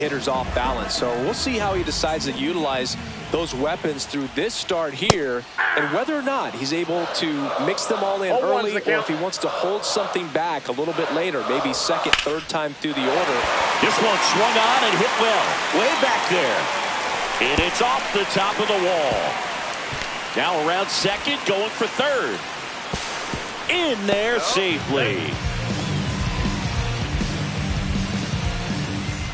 hitters off balance. So we'll see how he decides to utilize those weapons through this start here, and whether or not he's able to mix them all in early, or if he wants to hold something back a little bit later, maybe second, third time through the order. This one swung on and hit well, way back there. And it's off the top of the wall. Now around second, going for third. In there safely.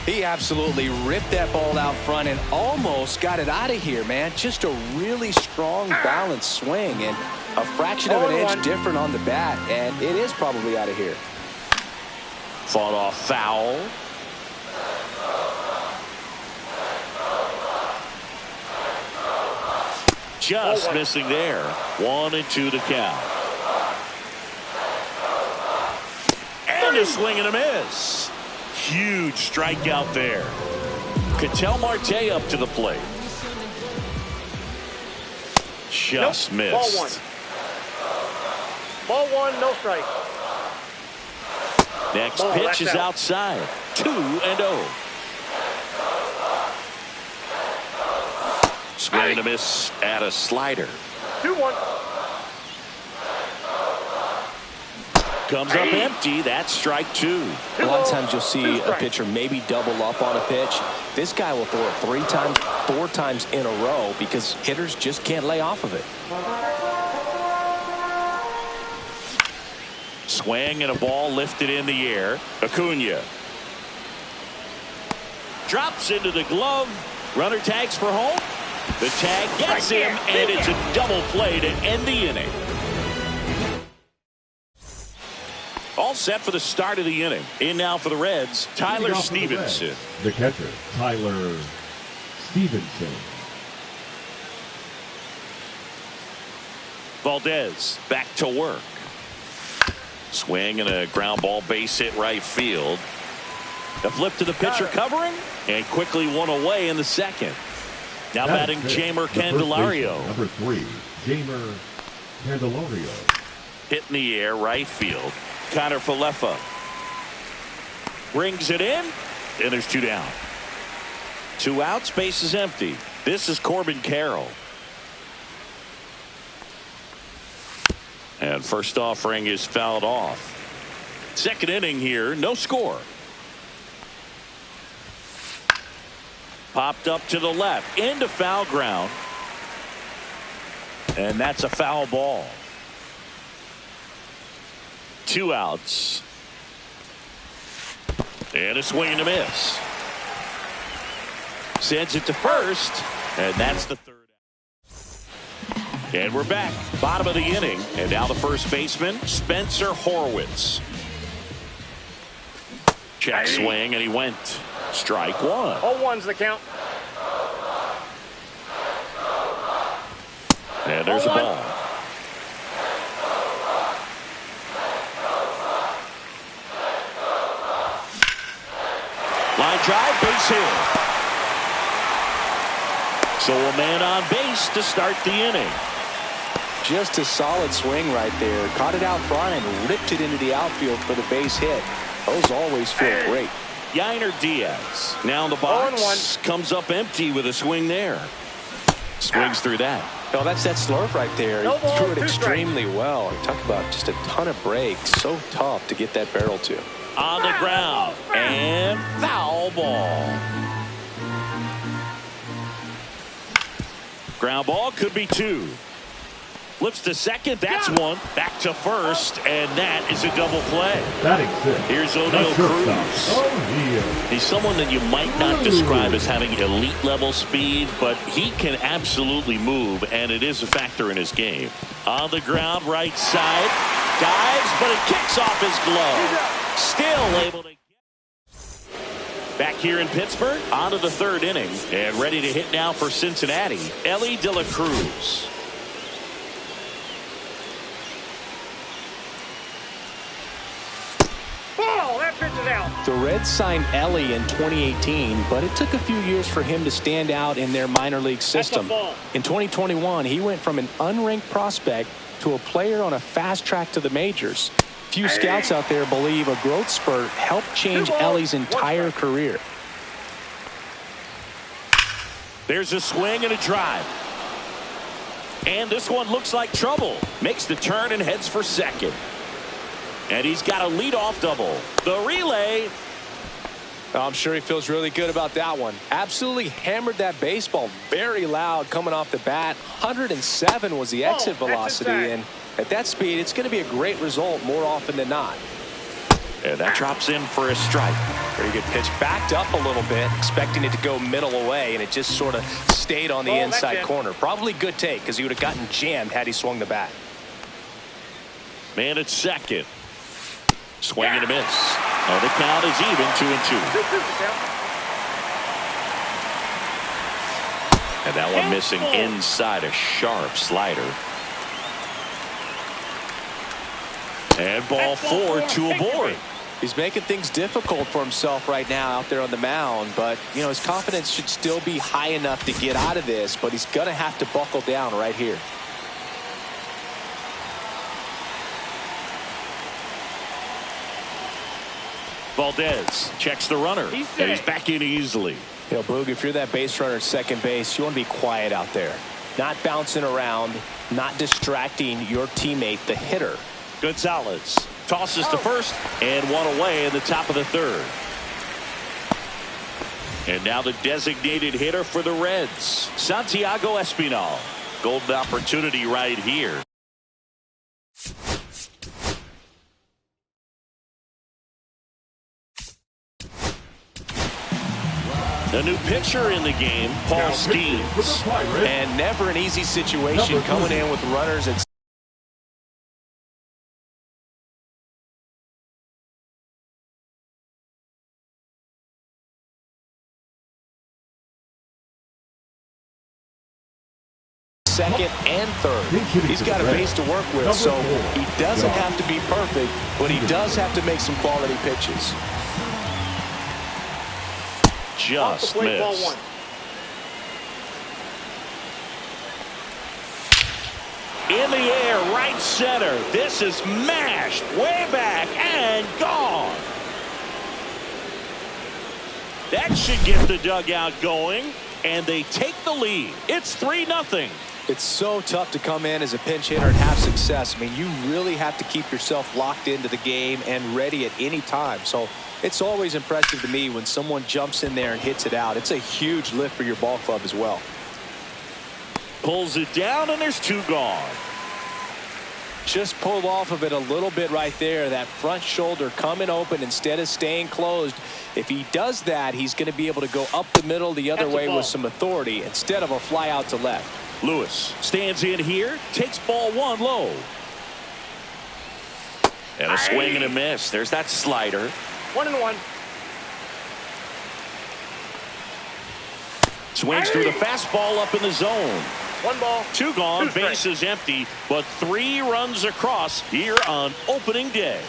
He absolutely ripped that ball out front and almost got it out of here, man. Just a really strong, balanced swing, and a fraction of an inch different on the bat, and it is probably out of here. Fought off foul. Just missing there. 1-2 to count. And a swing and a miss. Huge strikeout there. Ketel Marte up to the plate. Just missed. Ball one, no strike. Next pitch is outside. 2-0. Swing and a miss at a slider. 2-1. Comes up empty. That's strike two. A lot of times you'll see a pitcher maybe double up on a pitch. This guy will throw it 3 times, 4 times in a row because hitters just can't lay off of it. Swing and a ball lifted in the air. Acuna drops into the glove. Runner tags for home. The tag gets him, and it's a double play to end the inning. All set for the start of the inning. In now for the Reds, Tyler Stevenson. The catcher, Tyler Stevenson. Valdez back to work. Swing and a ground ball, base hit right field. The flip to the pitcher covering, and quickly one away in the second. Now batting Jeimer Candelario. Number 3, Jeimer Candelario. Hit in the air, right field. Connor Falefa brings it in, and there's 2 down. 2 outs, base is empty. This is Corbin Carroll. And first offering is fouled off. Second inning here, no score. Popped up to the left, into foul ground. And that's a foul ball. 2 outs. And a swing and a miss. Sends it to first, and that's the third out. And we're back. Bottom of the inning. And now the first baseman, Spencer Horwitz. Check swing, and he went. Strike one. 0-1's the count. And there's a ball. Line drive, base hit. So a man on base to start the inning. Just a solid swing right there. Caught it out front and ripped it into the outfield for the base hit. Those always feel great. Yainer Diaz now in the box. Comes up empty with a swing there. Swings through that. No, that's that slurve right there. He threw it extremely well. Talk about just a ton of breaks. So tough to get that barrel to. On the ground, and foul ball. Ground ball could be 2. Flips to second, that's 1. Back to first, and that is a double play. Here's O'Neill Cruz. He's someone that you might not describe as having elite level speed, but he can absolutely move, and it is a factor in his game. On the ground, right side, dives, but it kicks off his glove. Still able to get back here in Pittsburgh. On to the third inning, and ready to hit now for Cincinnati, Elly De La Cruz. The Reds signed Elly in 2018, but it took a few years for him to stand out in their minor league system. In 2021, he went from an unranked prospect to a player on a fast track to the majors. Few scouts out there believe a growth spurt helped change Elly's entire career. There's a swing and a drive. And this one looks like trouble. Makes the turn and heads for second. And he's got a leadoff double. The relay. I'm sure he feels really good about that one. Absolutely hammered that baseball. Very loud coming off the bat. 107 was the exit velocity. And at that speed, it's going to be a great result more often than not. And that drops in for a strike. Pretty good pitch. Backed up a little bit, expecting it to go middle away, and it just sort of stayed on the inside corner. Probably good take, because he would have gotten jammed had he swung the bat. Man at second. Swing and a miss. And the count is even, 2-2. And that one missing inside, a sharp slider. And ball 4, 2 aboard. He's making things difficult for himself right now out there on the mound, but you know his confidence should still be high enough to get out of this, but he's gonna have to buckle down right here. Valdez checks the runner, and he's back in easily. You know, Boog, if you're that base runner at second base, you want to be quiet out there. Not bouncing around, not distracting your teammate, the hitter. Gonzalez tosses to first, and one away in the top of the third. And now the designated hitter for the Reds, Santiago Espinal. Golden opportunity right here. A new pitcher in the game, Paul Steens. And never an easy situation coming in with runners at second and third. He's got a base to work with, so he doesn't have to be perfect, but he does have to make some quality pitches. Just missed. In the air, right center. This is mashed way back and gone. That should get the dugout going, and they take the lead. It's 3-0. It's so tough to come in as a pinch hitter and have success. I mean, you really have to keep yourself locked into the game and ready at any time. So it's always impressive to me when someone jumps in there and hits it out. It's a huge lift for your ball club as well. Pulls it down, and there's 2 gone. Just pulled off of it a little bit right there. That front shoulder coming open instead of staying closed. If he does that, he's going to be able to go up the middle the other way with some authority instead of a fly out to left. Lewis stands in here, takes ball 1 low. And a swing and a miss. There's that slider. 1-1. Swings through the fastball up in the zone. 1 ball. 2 gone, bases empty, but 3 runs across here on opening day.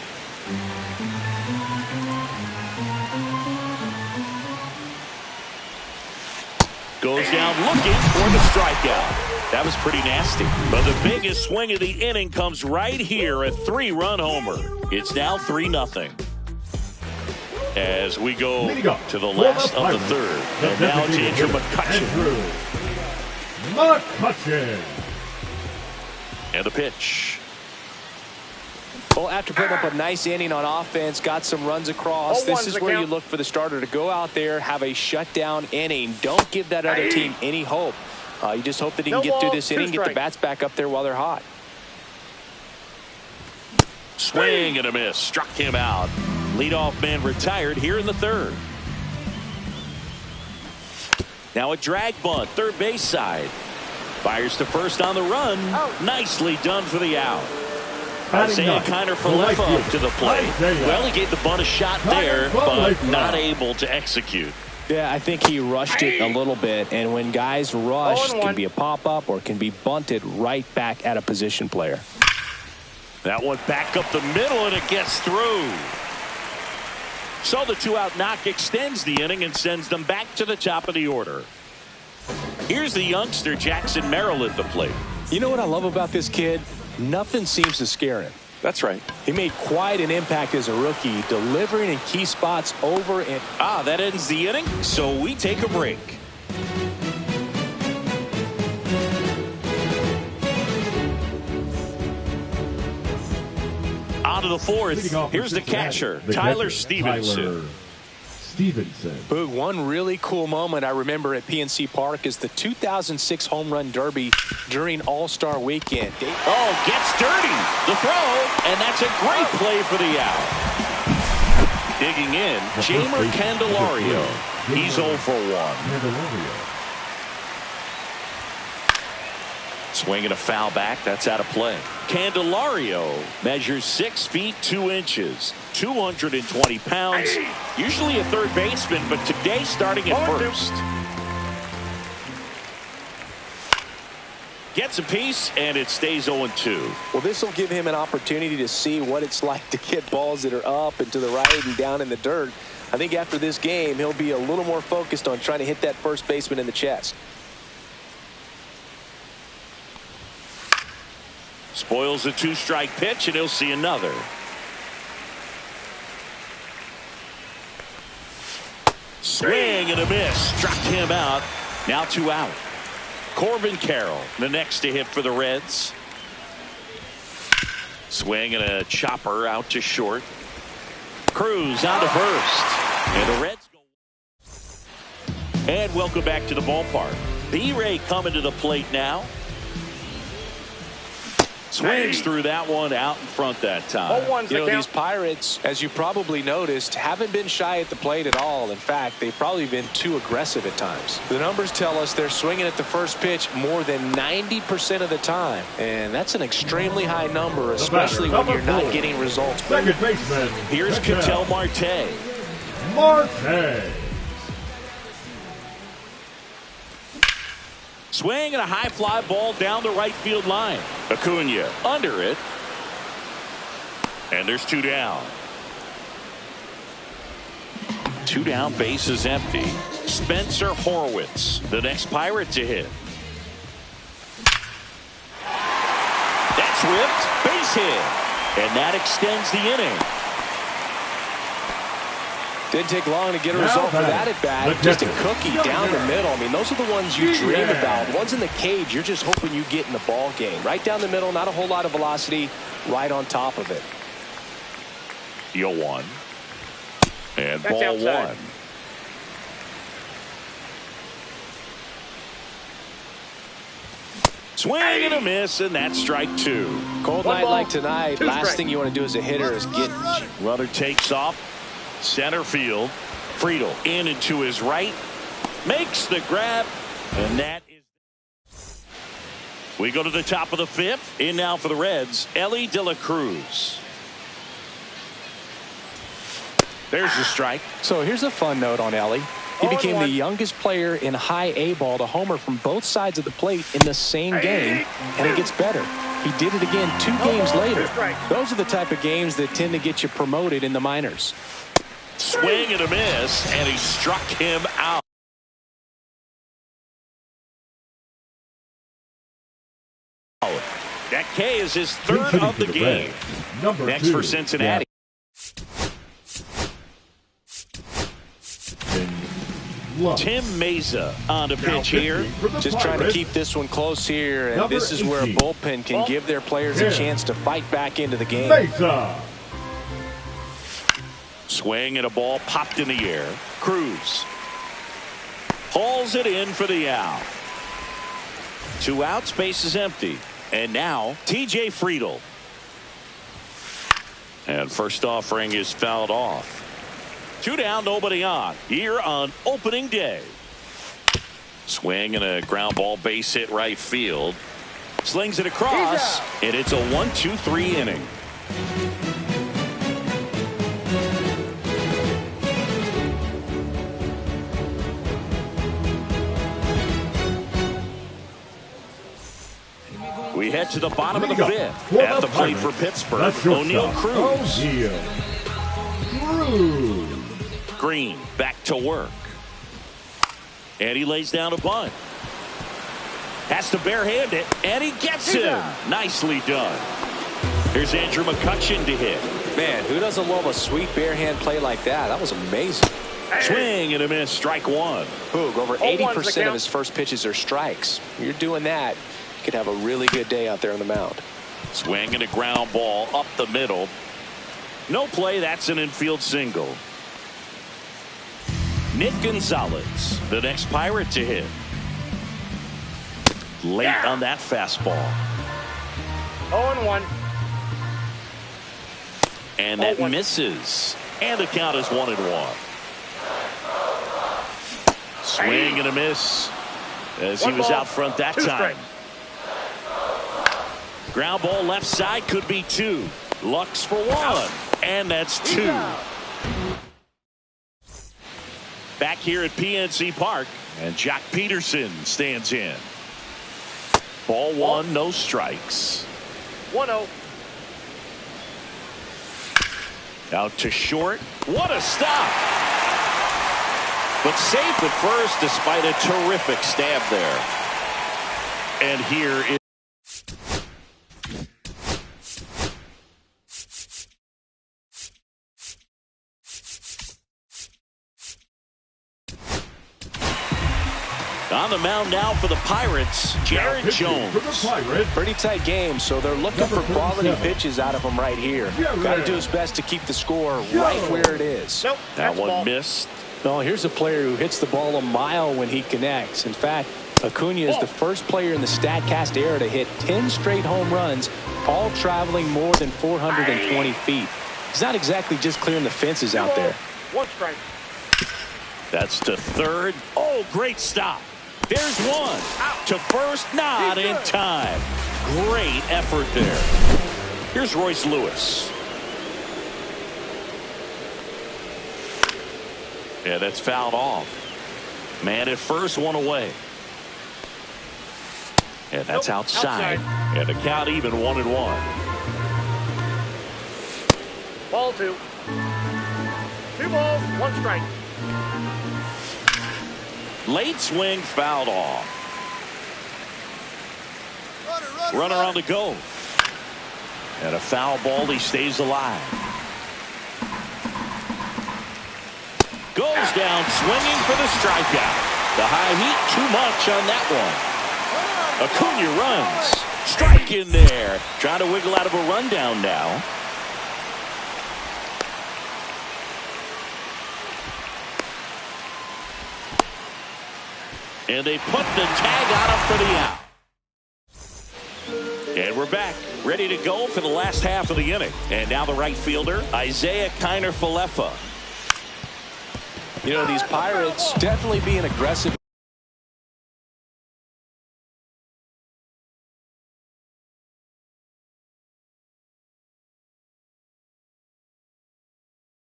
Goes down looking for the strikeout. That was pretty nasty. But the biggest swing of the inning comes right here, a 3-run homer. It's now 3-0. As we go to the last of the third. And now to Andrew McCutchen. And the pitch. Well, after putting up a nice inning on offense, got some runs across, this is where you look for the starter to go out there, have a shutdown inning. Don't give that other team any hope. You just hope that he can get through this inning, get the bats back up there while they're hot. Swing and a miss. Struck him out. Leadoff man retired here in the third. Now a drag bunt, third base side. Fires to first on the run. Nicely done for the out. Isaiah Kiner Falefa to the plate. Well, he gave the bunt a shot there, but not able to execute. Yeah, I think he rushed it a little bit, and when guys rush, it can be a pop-up or it can be bunted right back at a position player. That one back up the middle, and it gets through. So the 2-out knock extends the inning and sends them back to the top of the order. Here's the youngster, Jackson Merrill, at the plate. You know what I love about this kid? Nothing seems to scare him. That's right. He made quite an impact as a rookie, delivering in key spots over and... That ends the inning, so we take a break. to the fourth. Here's the catcher, Tyler Stevenson. Boog, one really cool moment I remember at PNC Park is the 2006 Home Run Derby during All-Star Weekend. Oh, gets dirty. The throw, and that's a great play for the out. Digging in, Jamer Candelario. He's 0 for 1. Swinging a foul back. That's out of play. Candelario measures 6 feet 2 inches, 220 pounds. Usually a third baseman, but today starting at first. Gets a piece, and it stays 0-2. Well, this will give him an opportunity to see what it's like to get balls that are up and to the right and down in the dirt. I think after this game, he'll be a little more focused on trying to hit that first baseman in the chest. Spoils a 2-strike pitch, and he'll see another. Swing and a miss. Struck him out. Now 2 out. Corbin Carroll, the next to hit for the Reds. Swing and a chopper out to short. Cruz on to first. And the Reds go. And welcome back to the ballpark. B-Ray coming to the plate now. Swings through that one out in front that time. You know, these Pirates, as you probably noticed, haven't been shy at the plate at all. In fact, they've probably been too aggressive at times. The numbers tell us they're swinging at the first pitch more than 90% of the time. And that's an extremely high number, especially when you're not getting results. Second baseman. Here's Ketel Marte. Swing and a high fly ball down the right field line. Acuna under it. And there's 2 down. 2 down, base is empty. Spencer Horwitz, the next Pirate to hit. That's ripped, base hit. And that extends the inning. Didn't take long to get a result for that at bat. Just a cookie down the middle. I mean, those are the ones you dream about. Ones in the cage, you're just hoping you get in the ball game. Right down the middle, not a whole lot of velocity, right on top of it. 0-1. And ball outside. 1. Swing and a miss, and that's strike 2. Cold night like tonight, last thing you want to do as a hitter is get... Runner takes off. Center field. Friedel in and to his right. Makes the grab. And that is... We go to the top of the 5th. In now for the Reds, Elly De La Cruz. There's the strike. So here's a fun note on Elly. He became the youngest player in high A ball to homer from both sides of the plate in the same game, and it gets better. He did it again 2 games later. Those are the type of games that tend to get you promoted in the minors. Swing and a miss, and he struck him out. That K is his 3rd of the game. Next for Cincinnati. Tim Meza on the pitch here. Just trying to keep this one close here, and this is where a bullpen can give their players a chance to fight back into the game. Swing and a ball popped in the air. Cruz hauls it in for the out. 2 outs, base is empty. And now TJ Friedel. And first offering is fouled off. 2 down, nobody on. Here on opening day. Swing and a ground ball base hit right field. Slings it across, and it's a 1-2-3 inning. We head to the bottom of the 5th. At the plate for Pittsburgh, O'Neal Cruz. Green back to work. And he lays down a bunt. Has to barehand it, and he gets him. Nicely done. Here's Andrew McCutchen to hit. Man, who doesn't love a sweet barehand play like that? That was amazing. Swing and a miss, strike 1. Boog, over 80% of his first pitches are strikes. You're doing that, you could have a really good day out there on the mound. Swing and a ground ball up the middle. No play. That's an infield single. Nick Gonzalez, the next Pirate to hit. Late on that fastball. 0-1. And that misses. And the count is 1-1. Swing and a miss as he was out front that time. Ground ball left side, could be 2. Lux for 1. And that's 2. Back here at PNC Park, and Jock Peterson stands in. Ball 1, no strikes. 1-0. Out to short. What a stop! But safe at first despite a terrific stab there. And here is on the mound now for the Pirates, Jared Jones. Pretty tight game, so they're looking for quality pitches out of him right here. Got to do his best to keep the score right where it is. Nope, that one missed. No, here's a player who hits the ball a mile when he connects. In fact, Acuna is the first player in the StatCast era to hit 10 straight home runs, all traveling more than 420 feet. He's not exactly just clearing the fences out there. 1 strike. That's to third. Oh, great stop. There's 1. Out to first, not in time. Great effort there. Here's Royce Lewis. Yeah, that's fouled off. Man at first, 1 away. And that's outside. And the count even 1-1. Ball 2. 2 balls, 1 strike. Late swing, fouled off. Runner on the go. And a foul ball, he stays alive. Goes down swinging for the strikeout. The high heat, too much on that one. Acuna runs. Strike in there. Trying to wiggle out of a rundown now. And they put the tag on him for the out. And we're back, ready to go for the last half of the inning. And now the right fielder, Isaiah Kiner-Falefa. You know, these Pirates definitely being aggressive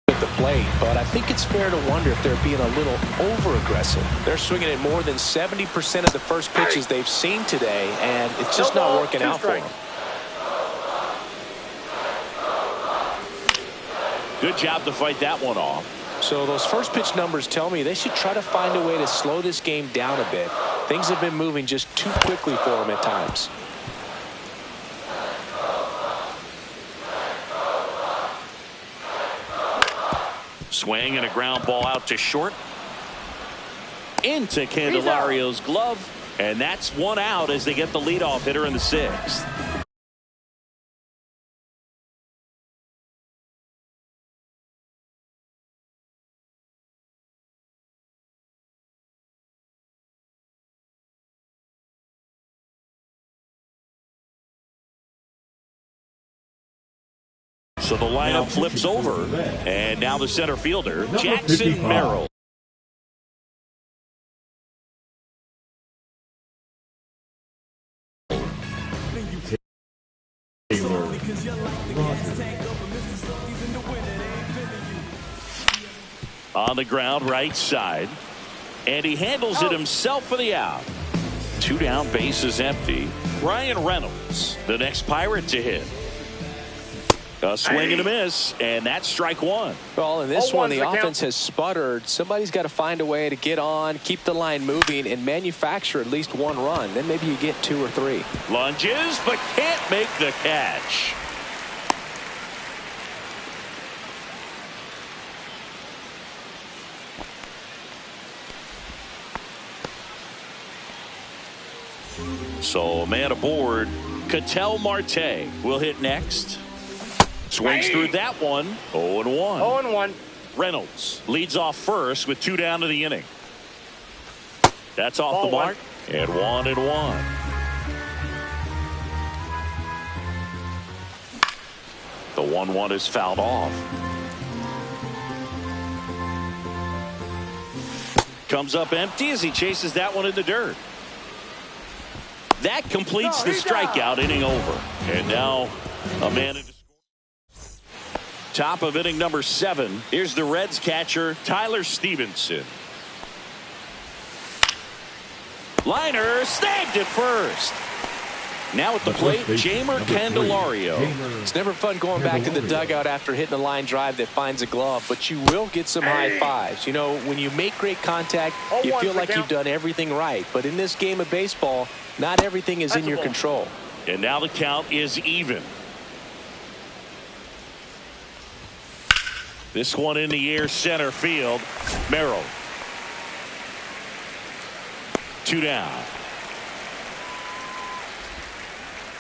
at the plate, but I think it's fair to wonder if they're being a little over-aggressive. They're swinging at more than 70% of the first pitches they've seen today, and it's just not working out for them. Good job to fight that one off. So those first pitch numbers tell me they should try to find a way to slow this game down a bit. Things have been moving just too quickly for them at times. Swing and a ground ball out to short. Into Candelario's glove. And that's 1 out as they get the leadoff hitter in the 6th. So the lineup flips over, and now the center fielder, Jackson Merrill. On the ground, right side, and he handles it himself for the out. 2 down, bases empty. Ryan Reynolds, the next Pirate to hit. A swing and a miss, and that's strike 1. Well, in this one, the offense has sputtered. Somebody's got to find a way to get on, keep the line moving, and manufacture at least 1 run. Then maybe you get 2 or 3. Lunges, but can't make the catch. So, a man aboard. Ketel Marte will hit next. Swings through that one. 0-1. 0-1. Reynolds leads off first with 2 down to the inning. That's off the mark. And 1-1. The 1-1 is fouled off. Comes up empty as he chases that one in the dirt. That completes the strikeout. Inning over. And now a man in the score. Top of inning number 7. Here's the Reds catcher, Tyler Stevenson. Liner snagged at first. Now at the plate, Jamer Candelario. It's never fun going back to the dugout after hitting a line drive that finds a glove, but you will get some high fives. You know, when you make great contact, you feel like you've done everything right. But in this game of baseball, not everything is in your control. And now the count is even. This one in the air, center field. Merrill. 2 down.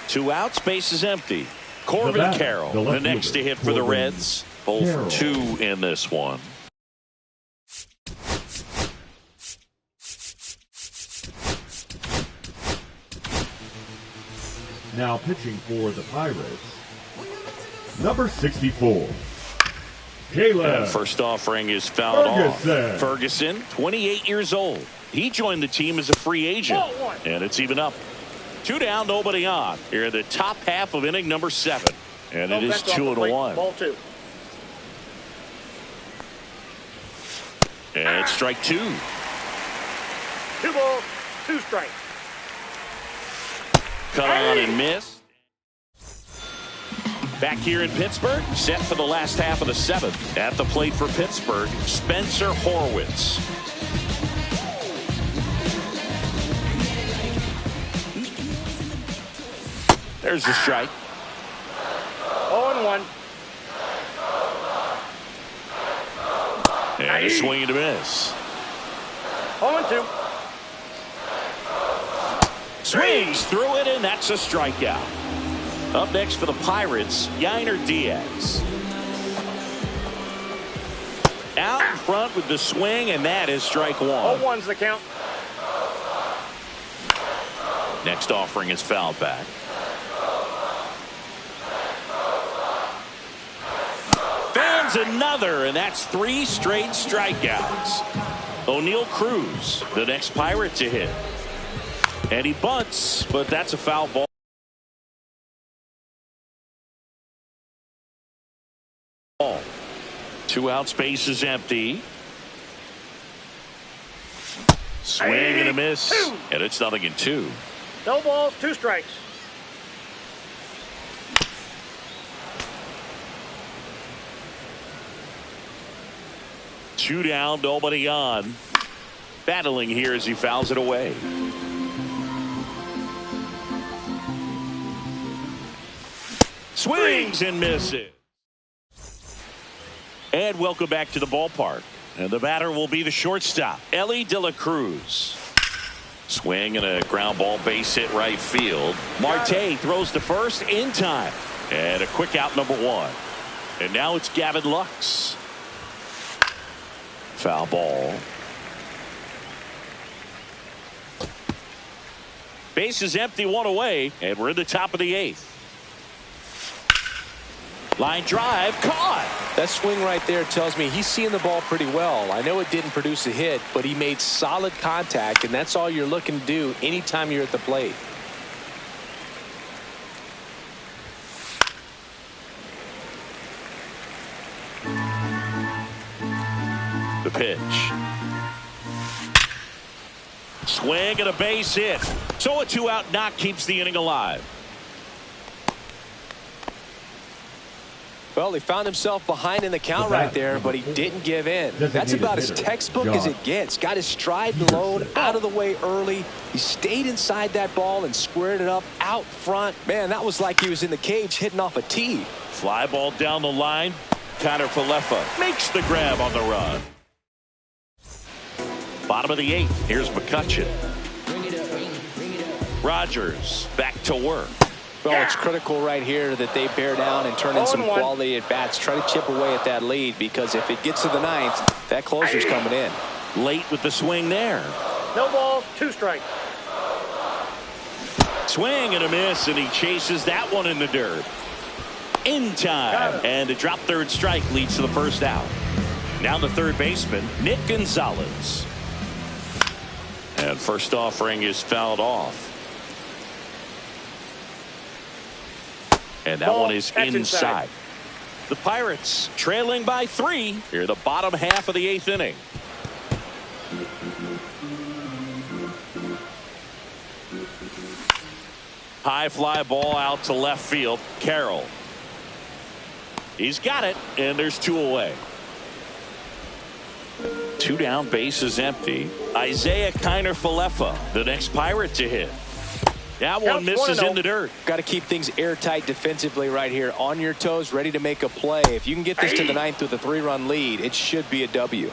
2 outs, base is empty. Corbin Carroll, the next to hit for the Reds. 0 for 2 in this one. Now pitching for the Pirates, number 64. Caleb. First offering is fouled off. Ferguson, 28 years old. He joined the team as a free agent. And it's even up. 2 down, nobody on. Here in the top half of inning number 7. And it is 2-1. Ball 2. And it's strike 2. 2 balls, 2 strikes. Cut on and miss. Back here in Pittsburgh, set for the last half of the 7th. At the plate for Pittsburgh, Spencer Horwitz. There's the strike. 0-1. And a swing and a miss. 0-2. Swings through it, and that's a strikeout. Up next for the Pirates, Yainer Diaz. Out in front with the swing, and that is strike 1. 0-1's the count. Next offering is fouled back. Fans another, and that's 3 straight strikeouts. O'Neal Cruz, the next Pirate to hit. And he bunts, but that's a foul ball. Two outs, base is empty. Swing and a miss. And it's 0-2. No balls, 2 strikes. Two down, nobody on. Battling here as he fouls it away. Swings and misses. And welcome back to the ballpark. And the batter will be the shortstop, Ellie De La Cruz. Swing and a ground ball base hit right field. Marte throws to first in time. And a quick out, number 1. And now it's Gavin Lux. Foul ball. Base is empty, 1 away, and we're in the top of the 8th. Line drive, caught. That swing right there tells me he's seeing the ball pretty well. I know it didn't produce a hit, but he made solid contact, and that's all you're looking to do anytime you're at the plate. The pitch. Swing and a base hit. So a 2-out knock keeps the inning alive. Well, he found himself behind in the count right there, but he didn't give in. That's about as textbook as it gets. Got his stride and load out of the way early. He stayed inside that ball and squared it up out front. Man, that was like he was in the cage hitting off a tee. Fly ball down the line. Connor Falefa makes the grab on the run. Bottom of the 8th. Here's McCutcheon. Rogers back to work. Well, it's critical right here that they bear down and turn in some quality at bats. Try to chip away at that lead, because if it gets to the ninth, that closer's coming in. Late with the swing there. No balls, 2 strikes. Swing and a miss, and he chases that one in the dirt. In time, and a drop third strike leads to the first out. Now the third baseman, Nick Gonzalez. And first offering is fouled off. And that one is inside. The Pirates trailing by 3 here, the bottom half of the 8th inning. High fly ball out to left field. Carroll. He's got it, and there's 2 away. 2 down, base is empty. Isaiah Kiner-Falefa, the next Pirate to hit. That one misses in the dirt. Got to keep things airtight defensively right here. On your toes, ready to make a play. If you can get this to the ninth with a 3-run lead, it should be a W.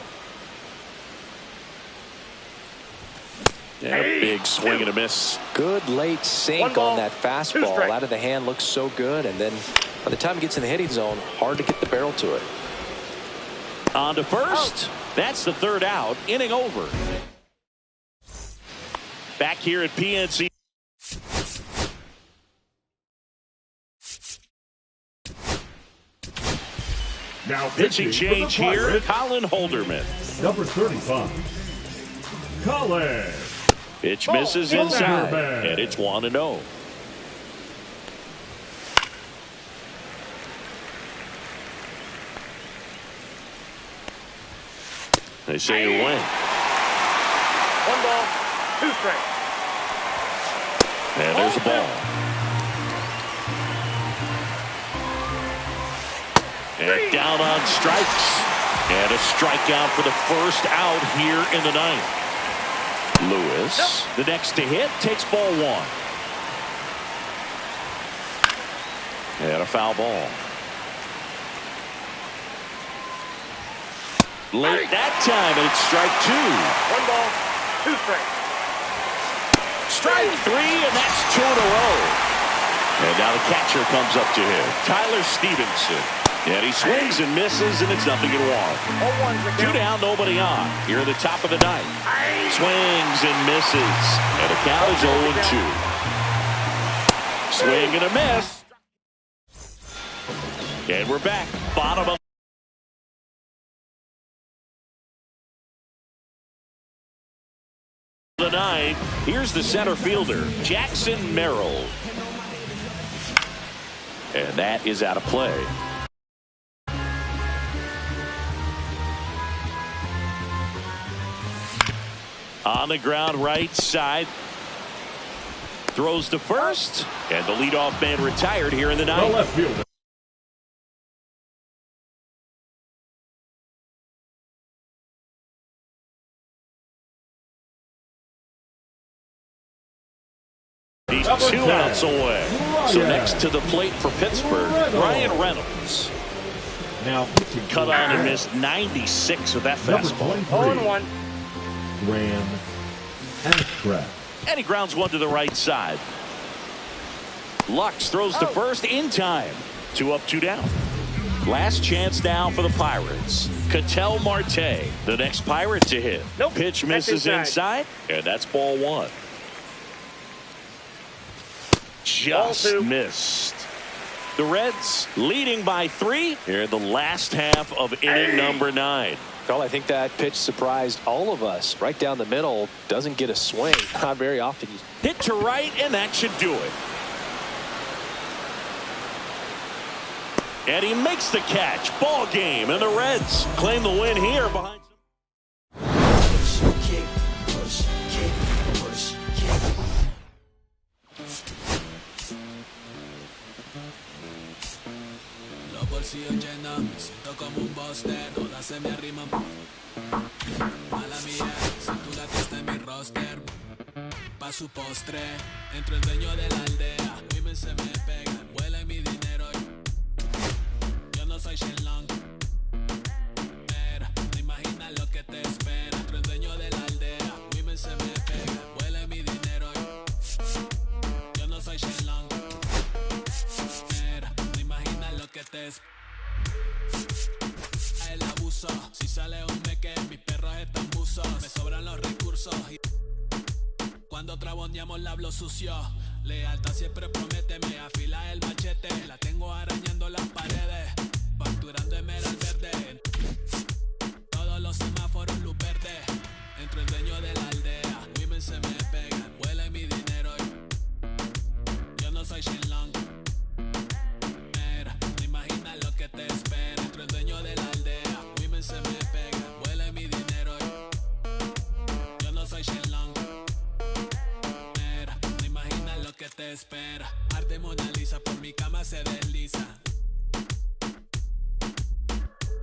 And a big swing and a miss. Good late sink on that fastball. Out of the hand, looks so good. And then by the time it gets in the hitting zone, hard to get the barrel to it. On to first. That's the 3rd out. Inning over. Back here at PNC. Now pitching change here, Colin Holderman. Number 35, Colin. Pitch misses inside, and it's 1-0. They say you win. 1 ball, 2 strikes. And there's a ball. And down on strikes. And a strikeout for the first out here in the 9th. Lewis, the next to hit, takes ball 1. And a foul ball. Late that time, and it's strike 2. 1 ball, 2 strikes. Strike 3, and that's 2 in a row. And now the catcher comes up to him, Tyler Stevenson. And he swings and misses, and it's 0-1. 2 down, nobody on. Here at the top of the 9th. Swings and misses. And the count is 0-2. Swing and a miss. And we're back. Bottom of the 9th. Here's the center fielder, Jackson Merrill. And that is out of play. On the ground, right side. Throws to first. And the leadoff man retired here in the 9th. Left fielder. He's 2 outs away. So next to the plate for Pittsburgh, Ryan Reynolds. Now cut on and missed 96 with that fastball. 0-1. Ran and track. And he grounds one to the right side. Lux throws to first in time. 2 up, 2 down. Last chance now for the Pirates. Ketel Marte, the next Pirate to hit. Pitch misses inside, and that's ball 1. Just missed. The Reds leading by 3 here in the last half of inning number 9. Well, I think that pitch surprised all of us. Right down the middle, doesn't get a swing. Not very often. Hit to right, and that should do it. And he makes the catch. Ball game, and the Reds claim the win here behind. Bolsillo lleno, me siento como un buster, todas se me arriman. Mala mía, si tú la tienes en mi roster, pa' su postre, entro el dueño de la aldea, women se me pegan, huelen mi dinero. Yo no soy Shenlong, pero no imaginas lo que te espera. Entro el dueño de la aldea, women se me pegan, huelen mi dinero. Yo no soy Shenlong. te el abuso. Si sale un meque, mis perros están buzos. Me sobran los recursos y cuando traboneamos la hablo sucio. Lealtad siempre promete, me afila el machete. La tengo arañando las paredes, facturando emerald verde. Todos los semáforos luz verde. Entro el dueño de la aldea. Women se me pegan, huele mi dinero. Yo no soy Shenlong. Mira, no imaginas lo que te espera. Entro el dueño de la aldea. Women se me pegan, huele mi dinero. Yo no soy Shenlong. Mira, no imaginas lo que te espera. Arte Mona Lisa por mi cama se desliza.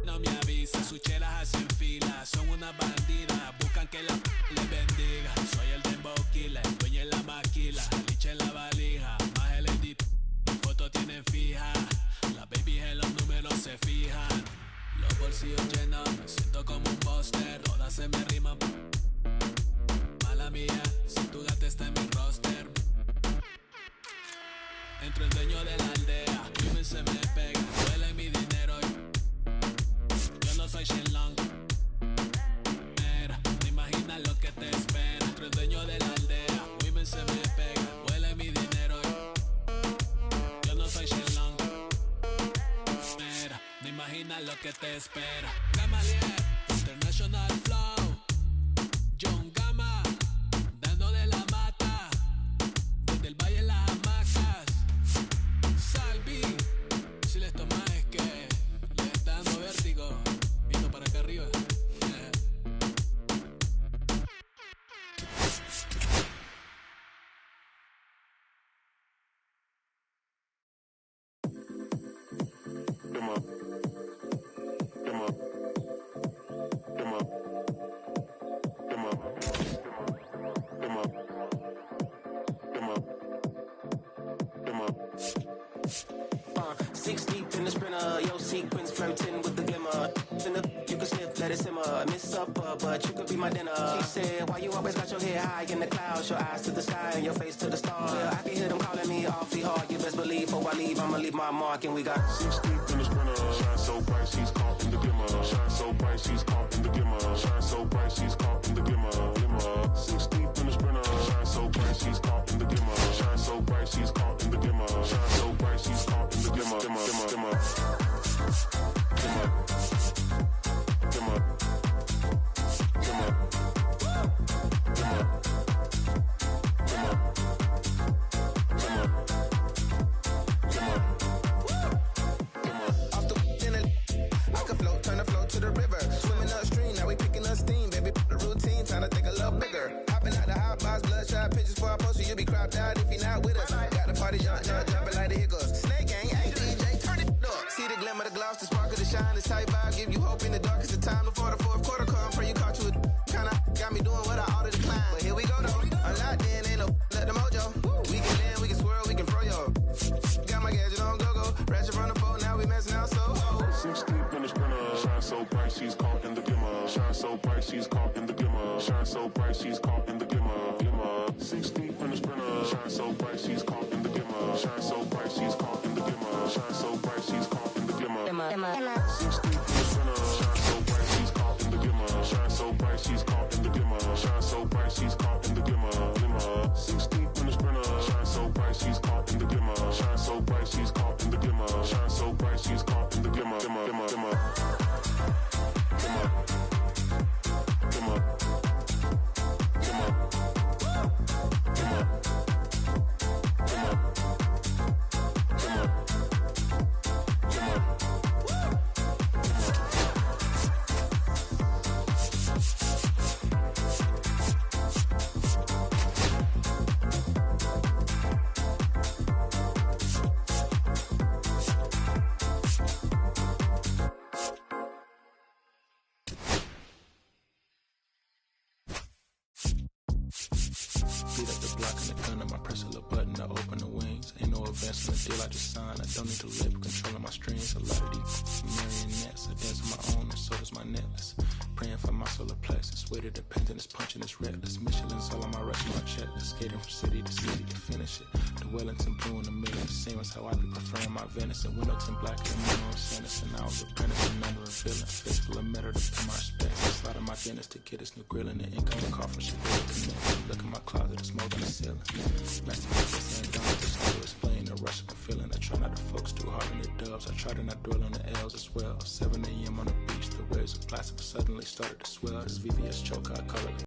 No me avisa, sus chelas hacen fila. Son una bandida, buscan que la les bendiga. Soy el dembow killer, dueño en la maquila. Liche en la valija, más el edit. Mi foto tienen fija. Las babies en los números se fijan. Los bolsillos llenos, me siento como un buster. Todas se me riman. Mala mía, si tu gata está en mi roster. Entro el dueño de la aldea. Women se me pega, huele mi dinero. Yo no soy Shenlong. Mira, no imaginas lo que te espera. Entro el dueño de la aldea. Women se me pega, huele mi dinero. Yo no soy Shenlong. Mira, no imaginas lo que te espera. Gamaliel, International Flow. John Gama, dando de la mata. Desde el valle en las hamacas. Salvi, si les tomas es que les está dando vértigo. Viendo para acá arriba. Six deep in the sprinter, yo sequence flirting with the glimmer. You can sniff, let it simmer. Miss supper, but you could be my dinner. She said, why you always got your head high in the clouds? Your eyes to the sky and your face to the stars. Well, I can hear them calling me awfully hard. You best believe before I leave, I'ma leave my mark. And we got six deep in the sprinter. Shine so bright, she's caught in the glimmer. Shine so bright, she's caught in the glimmer. Shine so bright, she's caught in the glimmer. Glimmer. Six deep in the sprinter. Shine so bright, she's caught in the glimmer. Shine so bright, she's caught in the glimmer. Shine so bright, she's caught in the glimmer. Glimmer, glimmer, glimmer. Glimmer. Glimmer. Glimmer. Glimmer. Glimmer. Off the I could float, turn the float to the river. Swimming upstream, now we picking up steam. Baby, the routine, time to think a little bigger. Hopping out the hot box, bloodshot pictures for our poster. You be cropped out if you're not with us. Got the party jumping like the hiccups. Snake gang, hey DJ, turn it up. See the glimmer, the gloss, the sparkle, the shine, this tight vibe. Give you hope in the darkest of time before the fourth quarter come. Pray you caught you a kinda got me doing what I ought to decline. But here we go though. Unlocked in, ain't no let the mojo. We can land, we can swirl, we can throw yo. Got my gadget on go-go. Ratchet from the phone, now we messing out so. Six deep in the sprinter. Shine so bright, she's caught in the glimmer. Shine so bright, she's caught in the glimmer. Shine so bright, she's caught in the glimmer. Glimmer. Six deep in the sprinter. Shine so bright, she's caught in the glimmer. Shine so bright, she's caught in the glimmer. Shine so bright, she's caught in the glimmer. Six deep in the sprinter. Shine so bright, she's caught in the glimmer. Shine so bright, she's caught in the glimmer. Shine so bright, she's caught in the glimmer. Glimmer. Six deep in the sprinter. Shine so bright, she's caught in the glimmer. Shine so bright, she's caught in the glimmer. Shine so bright, she's caught in the glimmer. Glimmer, glimmer, glimmer. Glimmer. Glimmer. Glimmer. Glimmer. Glimmer. Glimmer. Glimmer. Beat up the block in the gun, I press a little button to open the wings. Ain't no advance on the deal I just signed. I don't need to live controlling my strings. A lot of these marionettes, I dance on my own and so does my necklace. Praying for my solar plexus, way to dependent, it's punching, it's reckless. Michelin's all on my restaurant check. Skating from city to city to finish it. The Wellington blue in the middle. The same as how I be preferring my Venice. And Wellington black and the mineral sentence. And I was apprentice and none revealing. Fish full of metal to pay my respects. I slide my dentist to get us new grilling. The incoming call from Chicago Connect. Look at my closet, it's more than a ceiling. Masterpiece and don't just to explain the rush I'm feeling. I try not to focus too hard on the dubs. I try to not dwell on the L's as well. 7 a.m. on the beach, the waves of plastic suddenly started to swell. This VVS choke, I call it